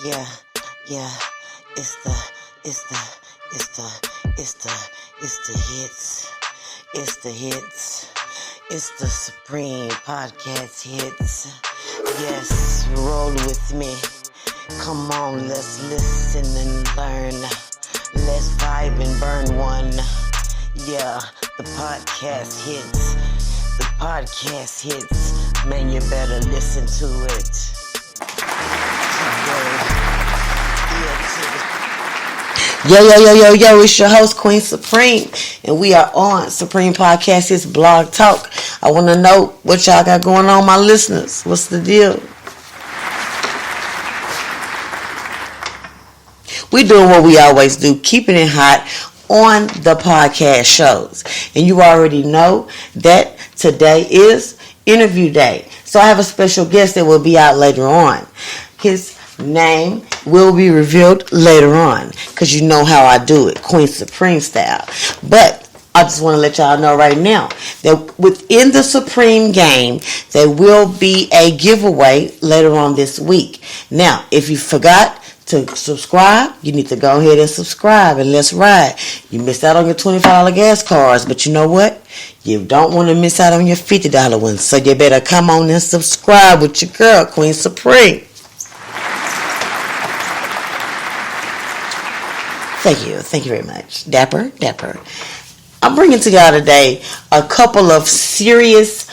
Yeah, yeah, it's the, it's the, it's the, it's the, it's the hits. It's the hits. It's the Supreme Podcast hits. Yes, roll with me. Come on, let's listen and learn. Let's vibe and burn one. Yeah, the podcast hits. The podcast hits. Man, you better listen to it. Yo, it's your host, Queen Supreme, and we are on Supreme Podcast, it's Blog Talk. I want to know what y'all got going on, my listeners. What's the deal? We doing what we always do, keeping it hot on the podcast shows. And you already know that today is interview day. So I have a special guest that will be out later on. His name will be revealed later on, because you know how I do it, Queen Supreme style. But I just want to let y'all know right now that within the Supreme game, there will be a giveaway later on this week. Now, if you forgot to subscribe, you need to go ahead and subscribe and let's ride. You missed out on your $25 gas cards, but you know what? You don't want to miss out on your $50 ones. So you better come on and subscribe with your girl, Queen Supreme. Thank you very much. Dapper. I'm bringing to y'all today a couple of serious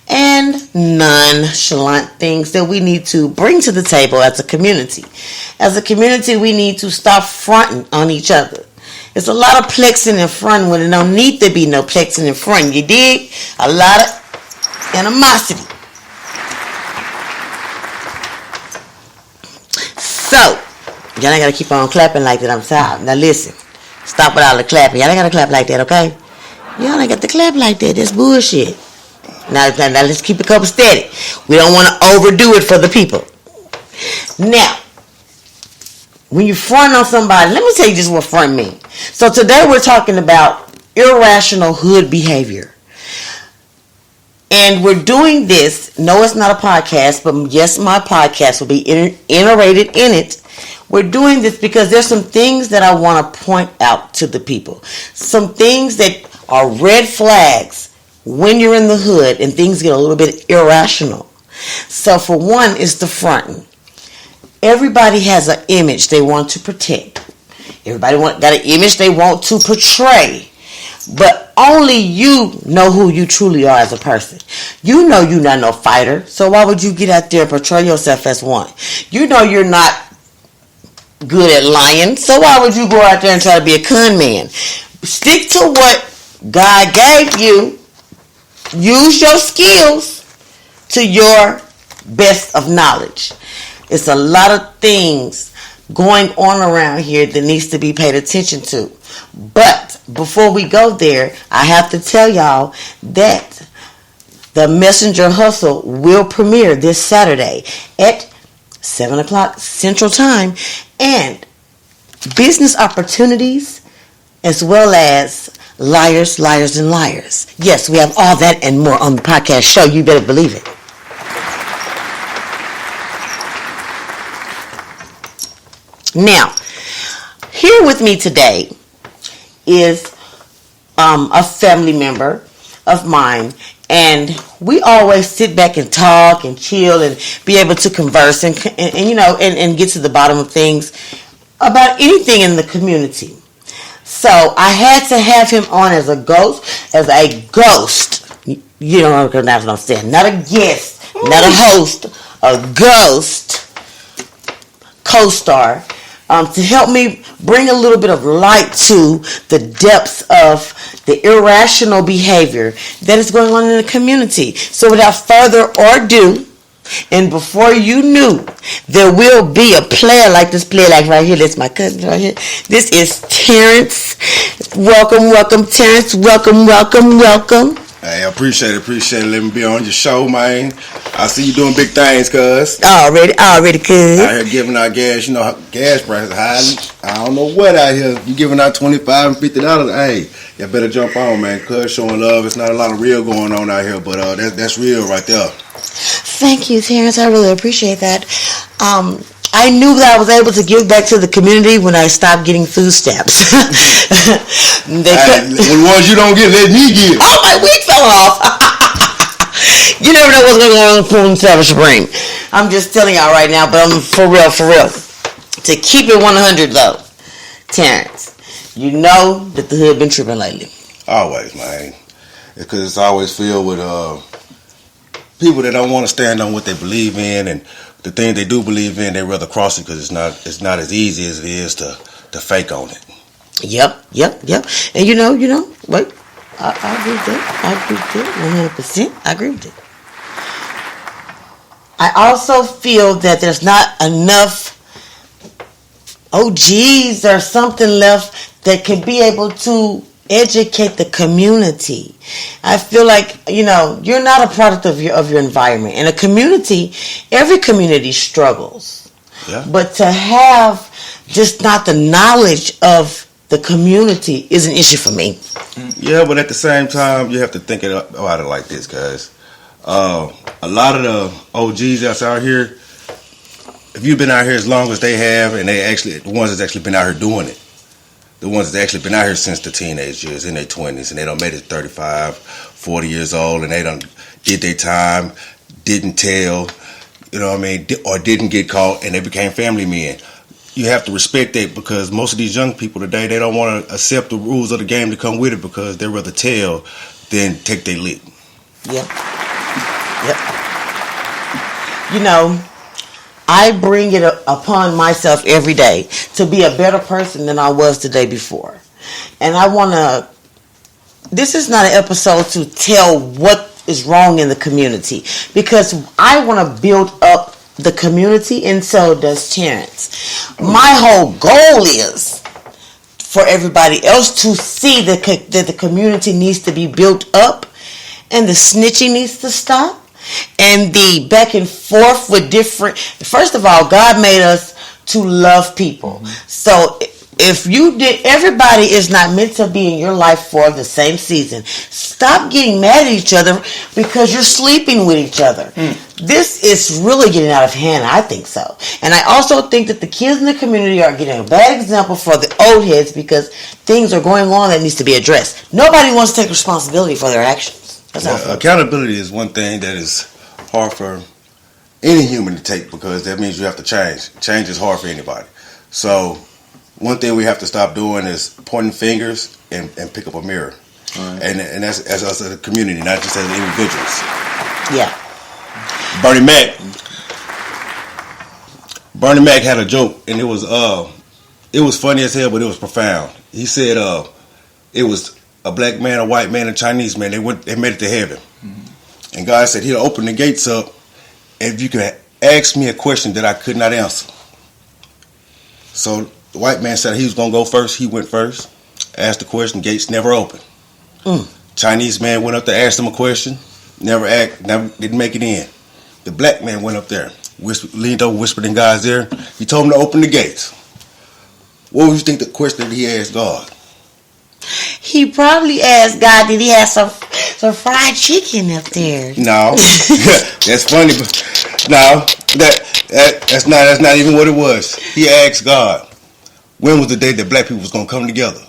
and nonchalant things that we need to bring to the table as a community. As a community, we need to stop fronting on each other. There's a lot of plexing in front when there don't need to be no plexing in front. You dig? A lot of animosity. So, y'all ain't gotta keep on clapping like that. I'm sorry. Now listen. Stop with all the clapping. Y'all ain't gotta clap like that, okay? Y'all ain't got to clap like that. That's bullshit. Now let's keep it couple steady. We don't want to overdo it for the people. Now, when you front on somebody, let me tell you just what front means. So today we're talking about irrational hood behavior. And we're doing this. No, it's not a podcast, but yes, my podcast will be iterated in it. We're doing this because there's some things that I want to point out to the people. Some things that are red flags when you're in the hood and things get a little bit irrational. So for one, it's the fronting. Everybody has an image they want to protect. Everybody got an image they want to portray. But only you know who you truly are as a person. You know you're not no fighter. So why would you get out there and portray yourself as one? You know you're not good at lying. So why would you go out there and try to be a con man? Stick to what God gave you. Use your skills to your best of knowledge. It's a lot of things going on around here that needs to be paid attention to. But before we go there, I have to tell y'all that the Messenger Hustle will premiere this Saturday at 7 o'clock Central Time. And business opportunities as well as liars, and liars. Yes, we have all that and more on the podcast show. You better believe it. Now, here with me today is a family member of mine, and we always sit back and talk and chill and be able to converse and you know and get to the bottom of things about anything in the community. So I had to have him on as a ghost. You don't recognize what I'm saying. Not a guest, not a host, a ghost co-star. To help me bring a little bit of light to the depths of the irrational behavior that is going on in the community. So without further ado, and before you knew, there will be a player like this player like right here. That's my cousin right here. This is Terence. Welcome, Terence. Welcome. Hey, I appreciate it. Let me be on your show, man. I see you doing big things, cuz. Already, cuz. Out here giving out gas, you know, gas prices high. I don't know what out here. You giving out $25 and $50. Hey, you better jump on, man, cuz showing love. It's not a lot of real going on out here, but that's real right there. Thank you, Terence. I really appreciate that. I knew that I was able to give back to the community when I stopped getting food stamps. When the ones you don't get, let me get. Oh, my wig fell off. You never know what's going on in Food and Service Supreme. I'm just telling y'all right now, but I'm for real. To keep it 100 though, Terrence, you know that the hood been tripping lately. Always, man. Because it's always filled with people that don't want to stand on what they believe in, and the thing they do believe in, they rather cross it because it's not as easy as it is to fake on it. Yep. And you know, wait, I agree with that. 100%. I agree with it. I also feel that there's not enough OGs or something left that can be able to educate the community. I feel like, you're not a product of your environment. In a community, every community struggles. Yeah. But to have just not the knowledge of the community is an issue for me. Yeah, but at the same time, you have to think about it like this, guys. A lot of the OGs that's out here, if you've been out here as long as they have, and the ones that's actually been out here doing it, the ones that's actually been out here since the teenage years, in their 20s, and they done made it 35, 40 years old, and they done did their time, didn't tell, or didn't get caught, and they became family men. You have to respect that, because most of these young people today, they don't want to accept the rules of the game to come with it, because they'd rather tell than take their lick. Yep. I bring it upon myself every day to be a better person than I was the day before. And this is not an episode to tell what is wrong in the community, because I want to build up the community, and so does Terrence. My whole goal is for everybody else to see that the community needs to be built up, and the snitching needs to stop, and the back and forth with different. First of all, God made us to love people. Mm-hmm. So if everybody is not meant to be in your life for the same season. Stop getting mad at each other because you're sleeping with each other. This is really getting out of hand. I think so. And I also think that the kids in the community are getting a bad example for the old heads, because things are going on that needs to be addressed. Nobody wants to take responsibility for their actions. Accountability is one thing that is hard for any human to take, because that means you have to change. Change is hard for anybody. So one thing we have to stop doing is pointing fingers and pick up a mirror. Right. And that's as us as a community, not just as individuals. Yeah. Bernie Mac had a joke, and it was funny as hell, but it was profound. He said it was a black man, a white man, a Chinese man. They made it to heaven. Mm-hmm. And God said He'll open the gates up if you could ask me a question that I could not answer. So the white man said he was going to go first. He went first, asked the question, gates never opened. Chinese man went up there, asked him a question, never didn't make it in. The black man went up there, leaned over, whispered in God's ear. He told him to open the gates. What would you think the question that he asked God? He probably asked God, did he have some fried chicken up there? No. That's funny, but no, that's not even what it was. He asked God, when was the day that black people was going to come together?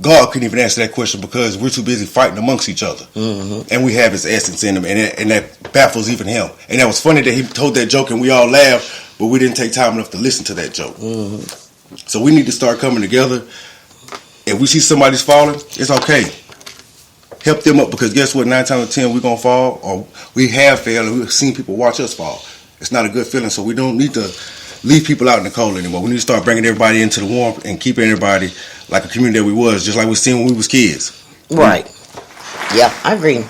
God couldn't even answer that question because we're too busy fighting amongst each other. Mm-hmm. And we have His essence in Him, and that baffles even Him. And that was funny that He told that joke and we all laughed, but we didn't take time enough to listen to that joke. Mm-hmm. So we need to start coming together. If we see somebody's falling, it's okay. Help them up, because guess what? 9 times out of 10 we're going to fall, or we have failed, and we've seen people watch us fall. It's not a good feeling, so we don't need to leave people out in the cold anymore. We need to start bringing everybody into the warmth and keeping everybody like a community that we was, just like we seen when we was kids. Right. Yeah, I agree.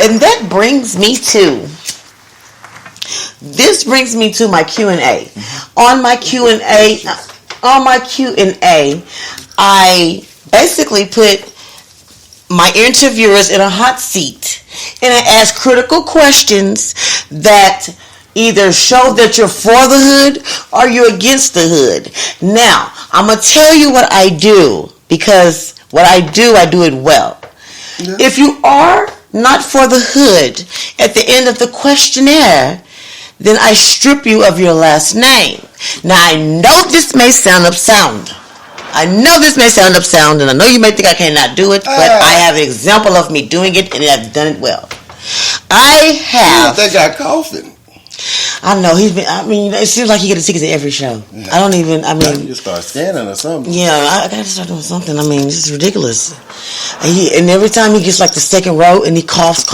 And that brings me to my Q&A. On my Q&A, I basically put my interviewers in a hot seat, and I ask critical questions that either show that you're for the hood or you're against the hood. Now, I'm going to tell you what I do, because what I do it well. Yeah. If you are not for the hood, at the end of the questionnaire, then I strip you of your last name. Now, I know this may sound upsound. And I know you may think I cannot do it, but I have an example of me doing it, and I've done it well. I have. That guy coughing. I know it seems like he gets tickets at every show. Yeah. You start scanning or something. Yeah, I gotta start doing something. This is ridiculous. And every time he gets like the second row and he coughs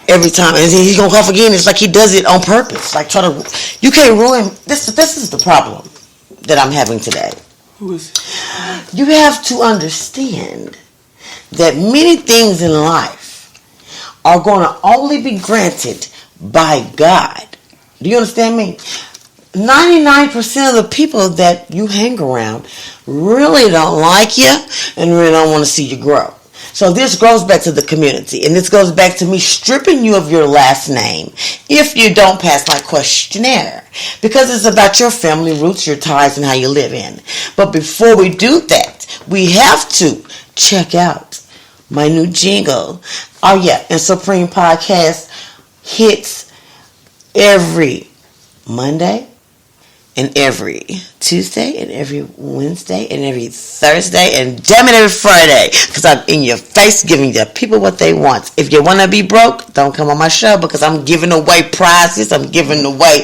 every time, and he's gonna cough again. It's like he does it on purpose. Like you can't ruin this. This is the problem that I'm having today. Who is? You have to understand that many things in life are going to only be granted by God. Do you understand me? 99% of the people that you hang around really don't like you and really don't want to see you grow. So this goes back to the community, and this goes back to me stripping you of your last name if you don't pass my questionnaire, because it's about your family roots, your ties, and how you live in. But before we do that, we have to check out my new jingle. Oh yeah, and Supreme Podcast hits every Monday and every Tuesday and every Wednesday and every Thursday and damn it, every Friday, because I'm in your face giving the people what they want. If you want to be broke, don't come on my show, because I'm giving away prizes. I ain't giving away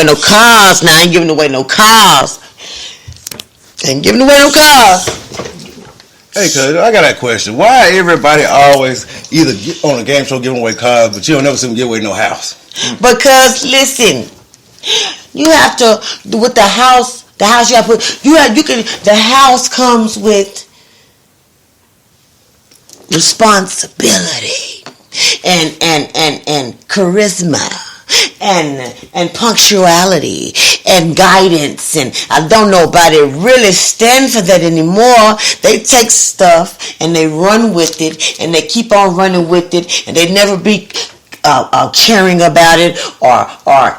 no cars now. I ain't giving away no cars. Hey, cuz, I got that question. Why everybody always either on a game show giving away cars, but you don't never see them give away no house? Because listen, you have to with the house you have to put. The house comes with responsibility and charisma and punctuality and guidance, and I don't know about it really stand for that anymore. They take stuff and they run with it, and they keep on running with it, and they never be caring about it or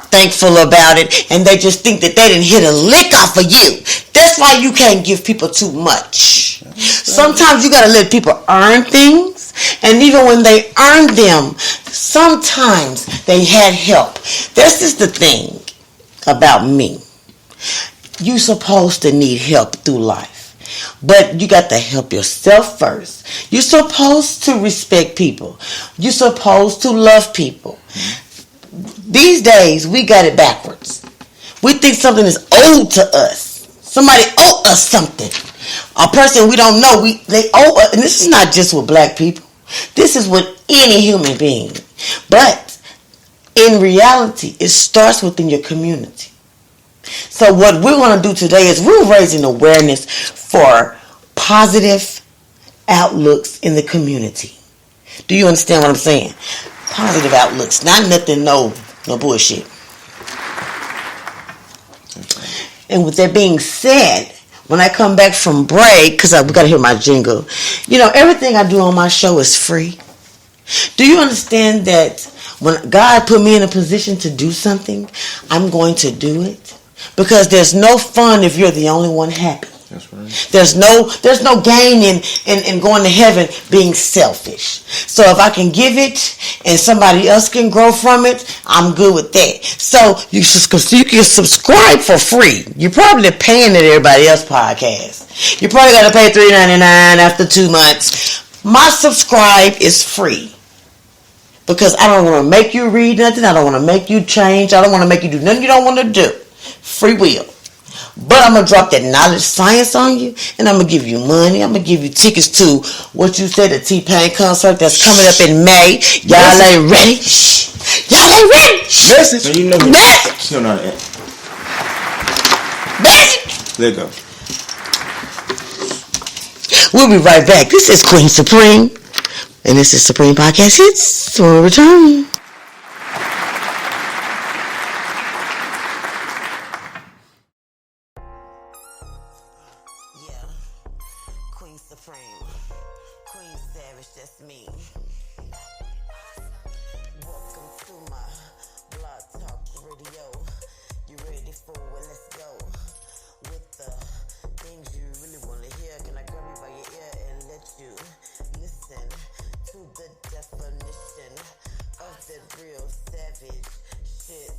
thankful about it, and they just think that they didn't hit a lick off of you. That's why you can't give people too much. Sometimes you gotta let people earn things, and even when they earn them, sometimes they had help. This is the thing about me. You supposed to need help through life, but you got to help yourself first. You're supposed to respect people. You're supposed to love people. These days, we got it backwards. We think something is owed to us. Somebody owe us something. A person we don't know, they owe us. And this is not just with black people. This is with any human being. But in reality, it starts within your community. So what we're going to do today is we're raising awareness for positive outlooks in the community. Do you understand what I'm saying? Positive outlooks, not nothing, no bullshit. And with that being said, when I come back from break, because we got to hear my jingle, everything I do on my show is free. Do you understand that when God put me in a position to do something, I'm going to do it? Because there's no fun if you're the only one happy. That's right. There's no gain in going to heaven being selfish. So if I can give it and somebody else can grow from it, I'm good with that. So you can subscribe for free. You're probably paying at everybody else's podcast. You probably got to pay $3.99 after 2 months. My subscribe is free. Because I don't want to make you read nothing. I don't want to make you change. I don't want to make you do nothing you don't want to do. Free will. But I'm going to drop that knowledge science on you, and I'm going to give you money. I'm going to give you tickets to what you said, the T-Pain concert that's coming up in May. Y'all ain't ready. Y'all ain't ready. Message. So you know me. Message. You know that. Message. There you go. We'll be right back. This is Queen Supreme, and this is Supreme Podcast Hits. We'll return. Supreme, Queen Savage, that's me. Welcome to my Blog Talk Radio. You ready for it? Let's go. With the things you really want to hear, can I grab you by your ear and let you listen to the definition of that real savage shit?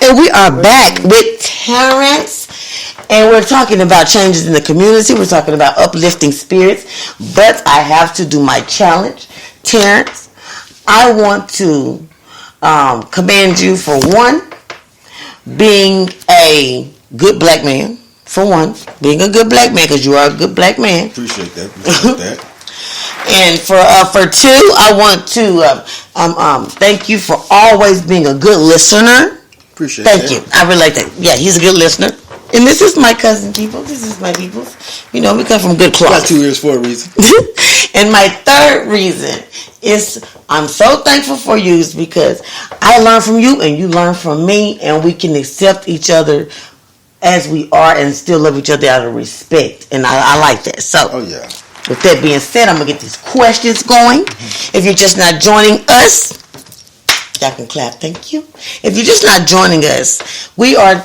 And we are back with Terence. And we're talking about changes in the community. We're talking about uplifting spirits. But I have to do my challenge. Terence, I want to commend you for one, being a good black man. For one, being a good black man, because you are a good black man. Appreciate that. And for two, I want to thank you for always being a good listener. Appreciate Thank that. you. I really like that. Yeah, he's a good listener. And this is my cousin people. This is my people. You know, we come from good cloth. Got 2 ears for a reason. And my third reason is I'm so thankful for you is because I learn from you and you learn from me, and we can accept each other as we are and still love each other out of respect. And I like that. So, Oh, yeah. with that being said, I'm going to get these questions going. If you're just not joining us, y'all can clap. Thank you. If you're just not joining us, we are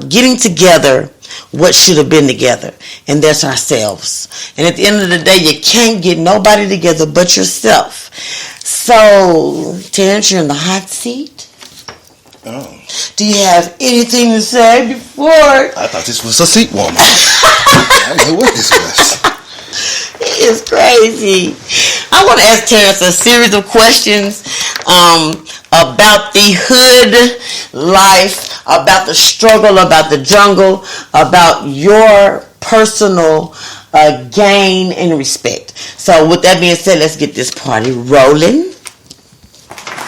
getting together what should have been together, and that's ourselves. And at the end of the day, you can't get nobody together but yourself. So, Terence, you're in the hot seat. Oh. Do you have anything to say before? I thought this was a seat warmer. I didn't know what this was. He is crazy. I want to ask Terence a series of questions about the hood life, about the struggle, about the jungle, about your personal gain and respect. So with that being said, let's get this party rolling.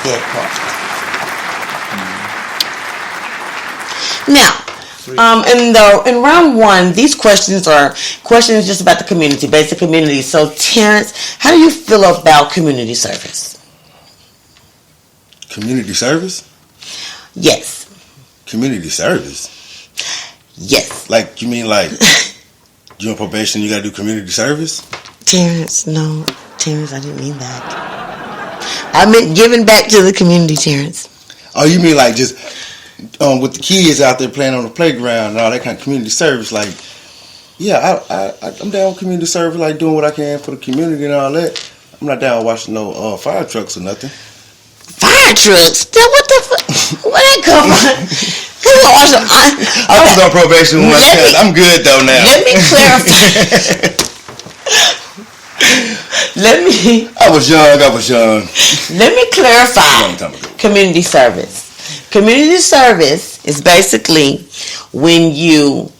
Yeah, party. Now, in round one, these questions are questions just about the community, basic community. So, Terence, how do you feel about community service? Community service? Yes. Community service? Yes. Like, you mean like you're on probation, you gotta do community service? Terence, no. Terence, I didn't mean that. I meant giving back to the community, Terence. Oh, you mean like just with the kids out there playing on the playground and all that kind of community service? Like, yeah, I'm down with community service, like doing what I can for the community and all that. I'm not down watching no fire trucks or nothing. Fire trucks? What the fuck? Where that come from? I was on probation with my kids. I'm good though now. Let me clarify. I was young. Let me clarify community service. Community service is basically when you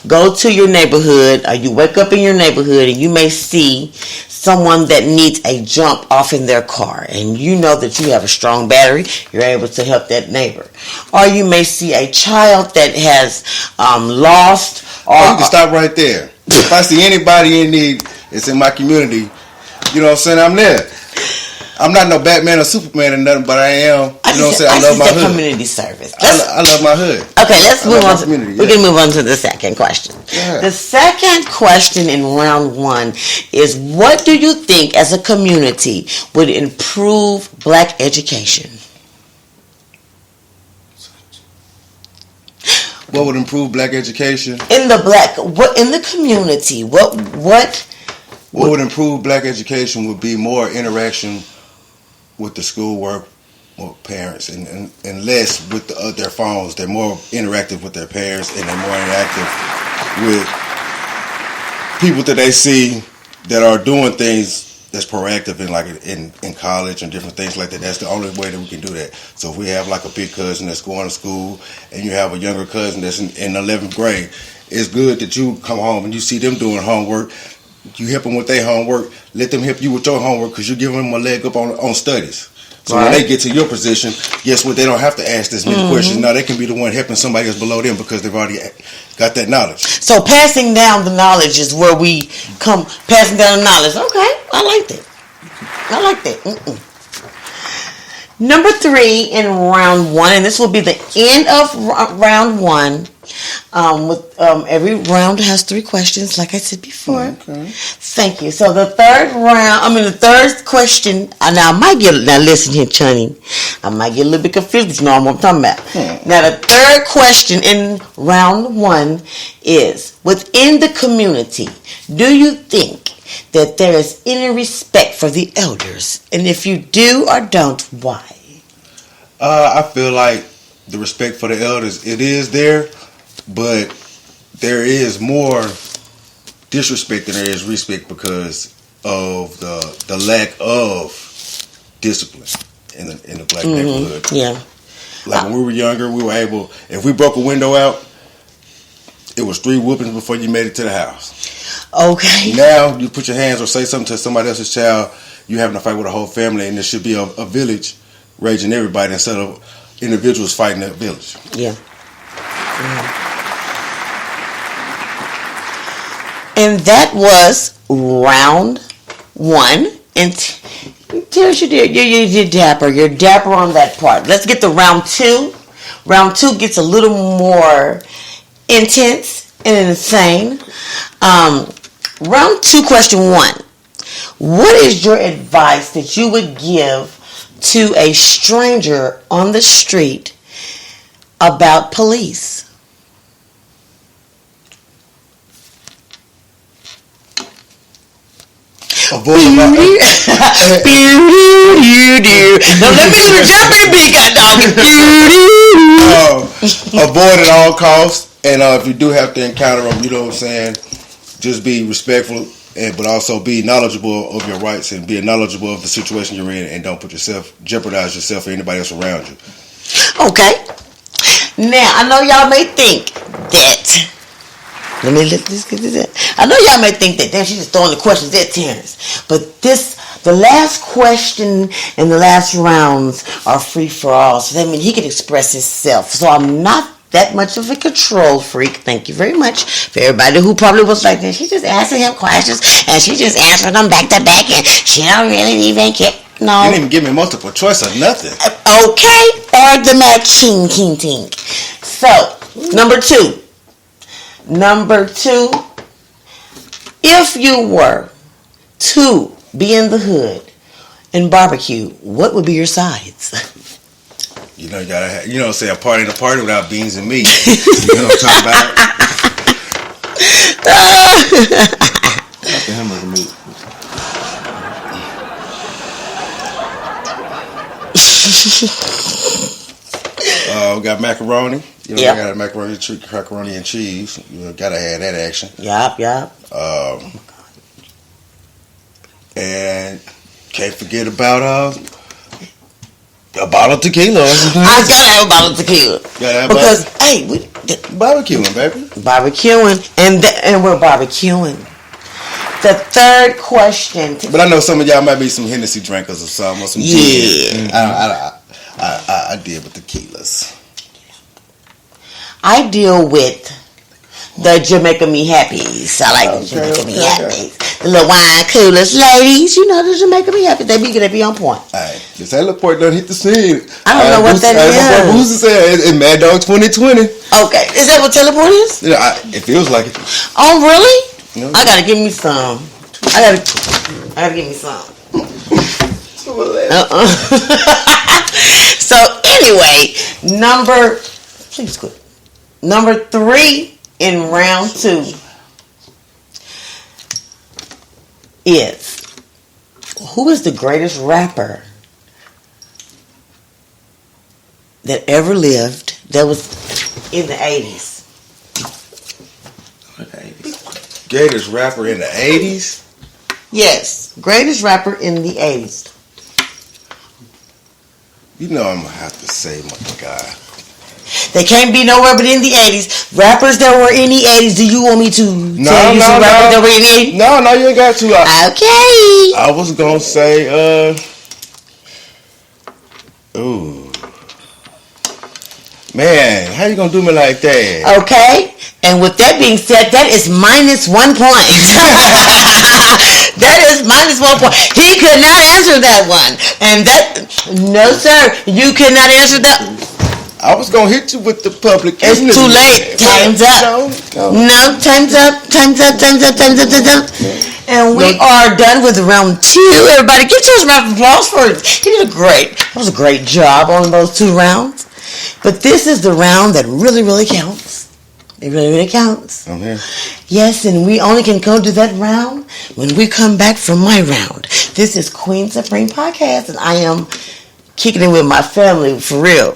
go to your neighborhood or you wake up in your neighborhood and you may see someone that needs a jump off in their car and you know that you have a strong battery, you're able to help that neighbor. Or you may see a child that has lost. Or you can stop right there. If I see anybody in need, it's in my community, you know what I'm saying, I'm there. I'm not no Batman or Superman or nothing, but I am. You know what I'm saying? I love my hood. Community service. I love my hood. Okay, let's move on. We can move on to the second question. Yeah. The second question in round one is: what do you think, as a community, would improve black education? What would improve black education? In the community? What would improve black education would be more interaction with the schoolwork with parents and less with their phones. They're more interactive with their parents and they're more interactive with people that they see that are doing things that's proactive in college and different things like that. That's the only way that we can do that. So if we have like a big cousin that's going to school and you have a younger cousin that's in 11th grade, it's good that you come home and you see them doing homework. You help them with their homework. Let them help you with your homework because you're giving them a leg up on studies. So when they get to your position, guess what? They don't have to ask this many questions. Now they can be the one helping somebody else below them because they've already got that knowledge. So passing down the knowledge is where we come. Passing down the knowledge. Okay, I like that. Number 3 in round 1, and this will be the end of round 1. Every round has 3 questions, like I said before. Okay. Thank you. So the third question. Now listen here, Chunny. I might get a little bit confused, but you know what I'm talking about. Now the third question in round 1 is: within the community, do you think that there is any respect for the elders? And if you do or don't, why? I feel like the respect for the elders, it is there, but there is more disrespect than there is respect because of the lack of discipline in the black neighborhood. Yeah. Like when we were younger, we were able, if we broke a window out, it was 3 whoopings before you made it to the house. Okay. Now you put your hands or say something to somebody else's child, you having to fight with a whole family, and there should be a village raging everybody instead of individuals fighting that village. Yeah. And that was round 1. And Terrence, you did dapper. You're dapper on that part. Let's get to round 2. Round 2 gets a little more intense and insane. Round 2, question 1. What is your advice that you would give to a stranger on the street about police? Avoid about Don't let me do the Jeopardy beat, goddamn. Avoid at all costs, and if you do have to encounter them, you know what I'm saying, just be respectful, but also be knowledgeable of your rights and be knowledgeable of the situation you're in, and don't jeopardize yourself or anybody else around you. Okay. Now, I know y'all may think that. Let's get to that. I know y'all may think that, damn, she's just throwing the questions at Terrence. But the last question and the last rounds are free for all. So that means he can express himself. So I'm not that much of a control freak. Thank you very much for everybody who probably was like, she's just asking him questions and she just answering them back to back and she don't really even care. No. You didn't even give me multiple choice or nothing. Okay. Or the matching king. So, number 2, if you were to be in the hood and barbecue, what would be your sides? You know, you gotta have, say a party in a party without beans and meat. You know what I'm talking about? Not the hamburger meat. We got macaroni. Yep. We got macaroni and cheese. You gotta have that action. Yup. And can't forget about a bottle of tequila. I gotta have a bottle of tequila. Because, barbecuing, baby. Barbecuing. And we're barbecuing. The third question. But I know some of y'all might be some Hennessy drinkers or something, or some gin. I deal with tequilas. I deal with the Jamaica Me Happies. I like the Jamaica Me Happies. The little wine coolers. Ladies, the Jamaica Me Happies. They be on point. Alright, this Laporte done hit the scene. I don't know what that is. Booster said it's Mad Dog 2020. Okay, is that what teleport is? It feels like it. Oh, really? No. I gotta give me some. I gotta give me some. So anyway, number 3 in round 2 is, who is the greatest rapper that ever lived that was in the 80s? What 80s? Greatest rapper in the 80s? Yes, greatest rapper in the 80s. I'm going to have to say my guy. They can't be nowhere but in the 80s. Rappers that were in the 80s, do you want me to tell you some rappers that were in the 80s? No, you ain't got to. Okay. I was going to say, man, how you going to do me like that? Okay. And with that being said, that is minus 1 point. That is minus 1 point. He could not answer that one. And no sir, you could not answer that. I was going to hit you with the public. It's too late. Time's up. No, time's up. And we are done with round 2. Everybody, give us a round of applause for it. That was a great job on those 2 rounds. But this is the round that really, really counts. It really, really counts. I'm here. Yes, and we only can come to that round when we come back from my round. This is Queen Supreme Podcast, and I am kicking it with my family for real.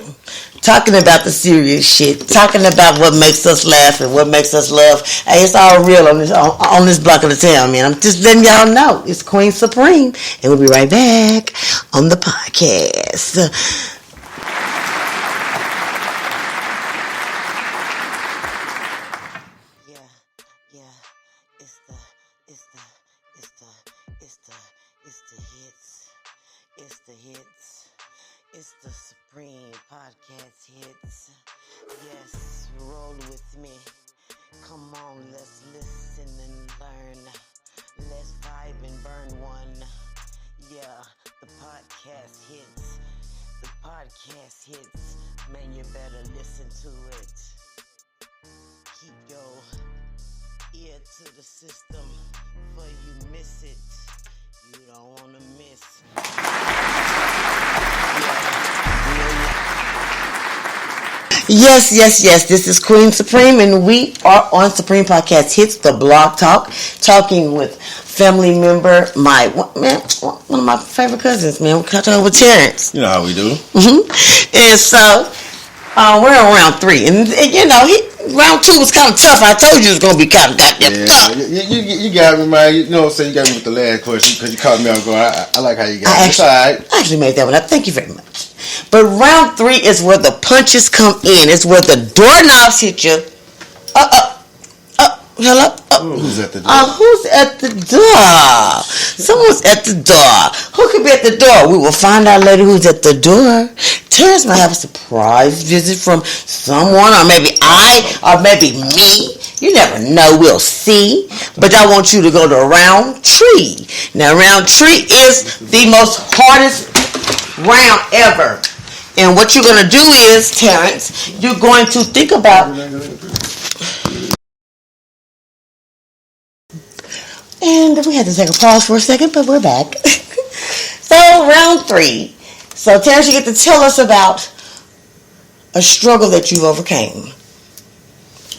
Talking about the serious shit. Talking about what makes us laugh and what makes us love. Hey, it's all real on this block of the town, man. I'm just letting y'all know. It's Queen Supreme. And we'll be right back on the podcast. It's the Supreme Podcast Hits. Yes, roll with me. Come on, let's listen and learn. Let's vibe and burn one. Yeah, the podcast hits. The podcast hits. Man, you better listen to it. Keep your ear to the system before you miss it. You don't want to miss. Yes. This is Queen Supreme, and we are on Supreme Podcast Hits, the blog talk, talking with family member, one of my favorite cousins, man. We're talking with Terence. You know how we do. And so, we're on round 3, and you know, round 2 was kind of tough. I told you it was going to be kind of goddamn tough. You got me, man. You know what I'm saying? You got me with the last question because you caught me on going. I like how you got me. I actually made that one up. Thank you very much. But round 3 is where the punches come in. It's where the doorknobs hit you. Hello? Who's at the door? Who's at the door? Someone's at the door. Who could be at the door? We will find out later who's at the door. Terrence might have a surprise visit from someone, or maybe or maybe me. You never know. We'll see. But I want you to go to round 3. Now, round 3 is the most hardest round ever. And what you're going to do is, Terrence, you're going to think about... And we had to take a pause for a second, but we're back. So, round 3. So, Terrence, you get to tell us about a struggle that you've overcame.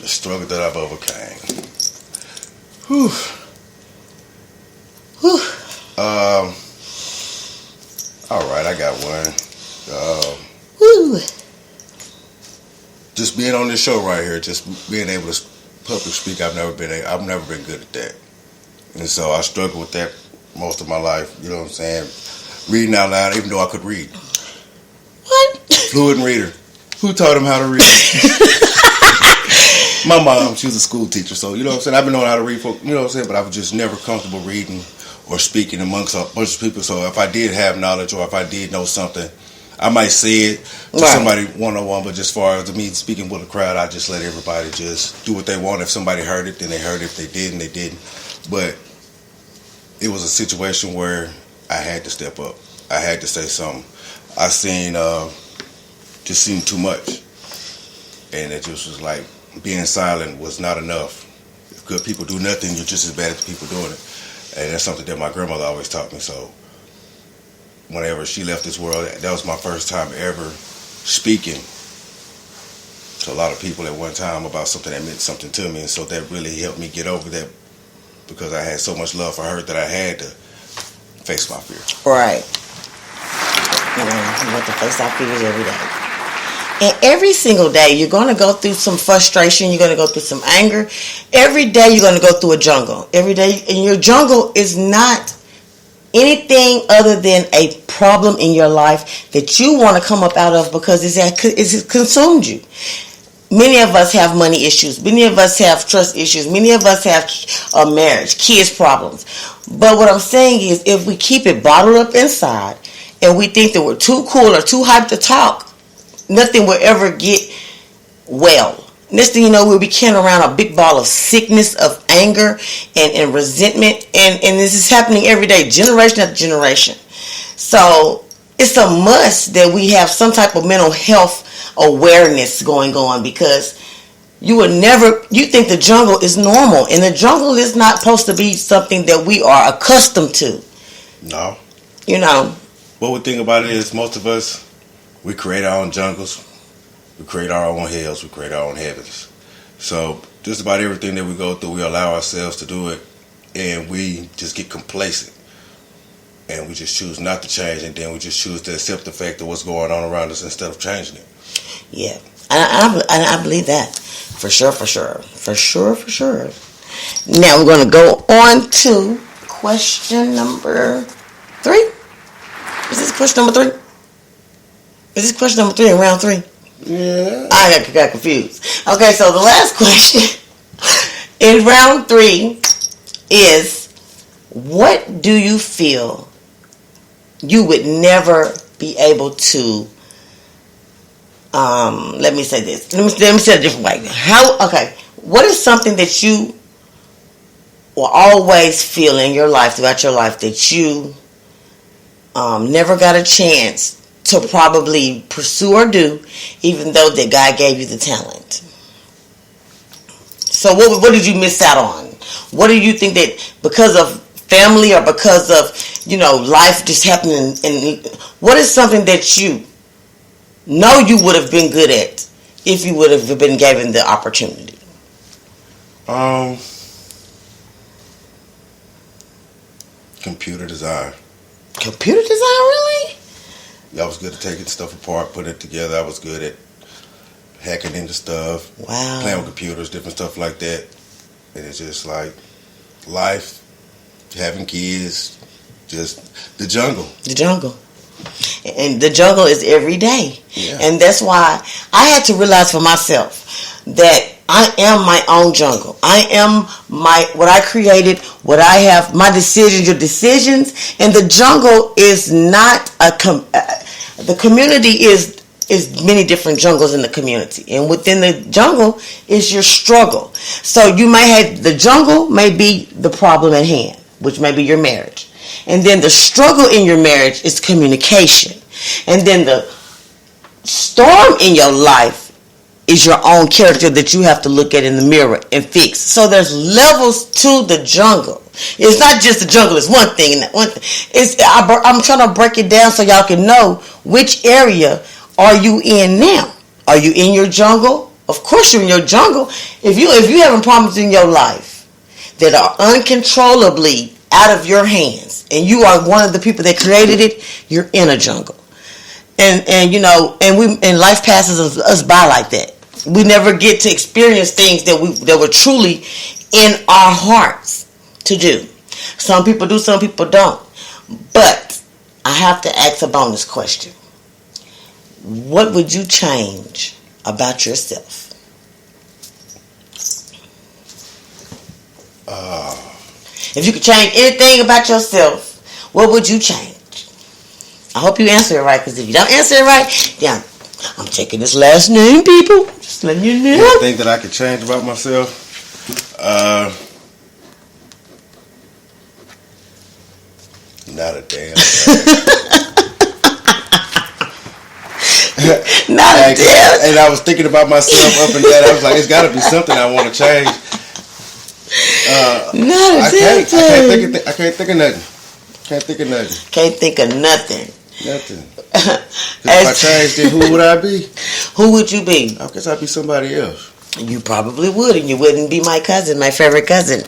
The struggle that I've overcame. Whew. All right, I got one. Just being on this show right here, just being able to public speak, I've never been good at that. And so I struggled with that most of my life, you know what I'm saying? Reading out loud, even though I could read. What? Fluent reader. Who taught him how to read? My mom, she was a school teacher, so you know what I'm saying? I've been knowing how to read, you know what I'm saying? But I was just never comfortable reading or speaking amongst a bunch of people. So if I did have knowledge or if I did know something, I might say it to somebody one-on-one, but just far as me speaking with a crowd, I just let everybody just do what they want. If somebody heard it, then they heard it. If they didn't, they didn't. But it was a situation where I had to step up. I had to say something. I seen just seen too much, and it just was like being silent was not enough. If good people do nothing, you're just as bad as the people doing it, and that's something that my grandmother always taught me. So whenever she left this world, that was my first time ever speaking to a lot of people at one time about something that meant something to me, and so that really helped me get over that. Because I had so much love for her that I had to face my fear. Right. You have to face our fears every day. And every single day, you're going to go through some frustration. You're going to go through some anger. Every day, you're going to go through a jungle. Every day, and your jungle is not anything other than a problem in your life that you want to come up out of because it's consumed you. Many of us have money issues. Many of us have trust issues. Many of us have marriage, kids problems. But what I'm saying is if we keep it bottled up inside and we think that we're too cool or too hyped to talk, nothing will ever get well. Next thing you know, we'll be carrying around a big ball of sickness, of anger, and resentment. And this is happening every day, generation after generation. So it's a must that we have some type of mental health awareness going on, because you think the jungle is normal, and the jungle is not supposed to be something that we are accustomed to. No. You know. What we think about it is most of us, we create our own jungles, we create our own hells, we create our own heavens. So just about everything that we go through, we allow ourselves to do it, and we just get complacent. and we just choose not to change, and then we just choose to accept the fact of what's going on around us instead of changing it. Yeah, and I believe that for sure. Now we're going to go on to question number 3. Is this question number 3? Is this question number 3 in round 3? Yeah. I got confused. Okay, so the last question in round 3 is, what do you feel you would never be able to, let me say this. Let me say it a different way. What is something that you will always feel in your life, throughout your life, that you never got a chance to probably pursue or do, even though that God gave you the talent? So what did you miss out on? What do you think that because of family or because of, life just happening, and what is something that you know you would have been good at if you would have been given the opportunity? Computer design. Computer design, really? I was good at taking stuff apart, putting it together. I was good at hacking into stuff. Wow. Playing with computers, different stuff like that. And it's just like life, having kids, just the jungle. The jungle. And the jungle is every day. Yeah. And that's why I had to realize for myself that I am my own jungle. I am what I created, what I have, my decisions, your decisions. And the jungle is not the community is many different jungles in the community. And within the jungle is your struggle. So you may have, the jungle may be the problem at hand, which may be your marriage. And then the struggle in your marriage is communication. And then the storm in your life is your own character that you have to look at in the mirror and fix. So there's levels to the jungle. It's not just the jungle. It's one thing. And that one thing. I'm trying to break it down so y'all can know which area are you in now. Are you in your jungle? Of course you're in your jungle. If you having problems in your life that are uncontrollably out of your hands, and you are one of the people that created it, you're in a jungle. And life passes us by like that. We never get to experience things that were truly in our hearts to do. Some people do, some people don't. But I have to ask a bonus question. What would you change about yourself? If you could change anything about yourself, what would you change? I hope you answer it right, because if you don't answer it right, then I'm taking this last name, people. Just letting you know. Anything that I could change about myself? Not a damn thing. Not a damn. And I was thinking about myself up and down. I was like, it's got to be something I want to change. Not a damn thing. I can't think of nothing. Can't think of nothing. Nothing. If I changed it, who would I be? Who would you be? I guess I'd be somebody else. You probably would, and you wouldn't be my cousin, my favorite cousin.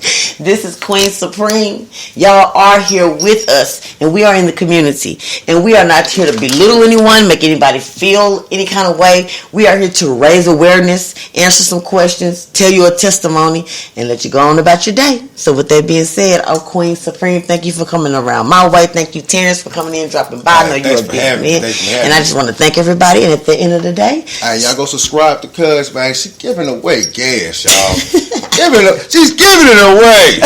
This is Queen Supreme. Y'all are here with us, and we are in the community. And we are not here to belittle anyone, make anybody feel any kind of way. We are here to raise awareness, answer some questions, tell you a testimony, and let you go on about your day. So with that being said, Queen Supreme, thank you for coming around my way. Thank you, Terence, for coming in, dropping by. I know you're a big man. And I just want to thank everybody. And at the end of the day, all right, y'all go subscribe to Cuz, man. She giving away gas, y'all. She's giving it away.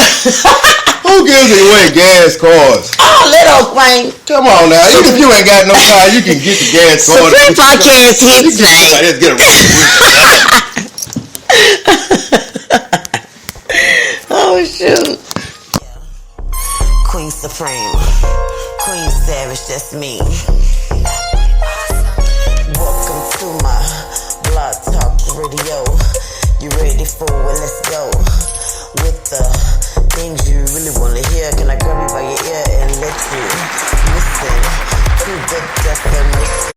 Who gives away gas cars? Oh, little Queen. Come on now. Even if you ain't got no car, you can get the gas cars. Supreme Podcast hits, man. Let's get around. Oh, shoot. Queen Supreme. Queen Savage, that's me. Welcome to my Blog Talk Radio. You ready for it? Let's go. With the things you really want to hear. Can I grab you by your ear and let you listen to the definition?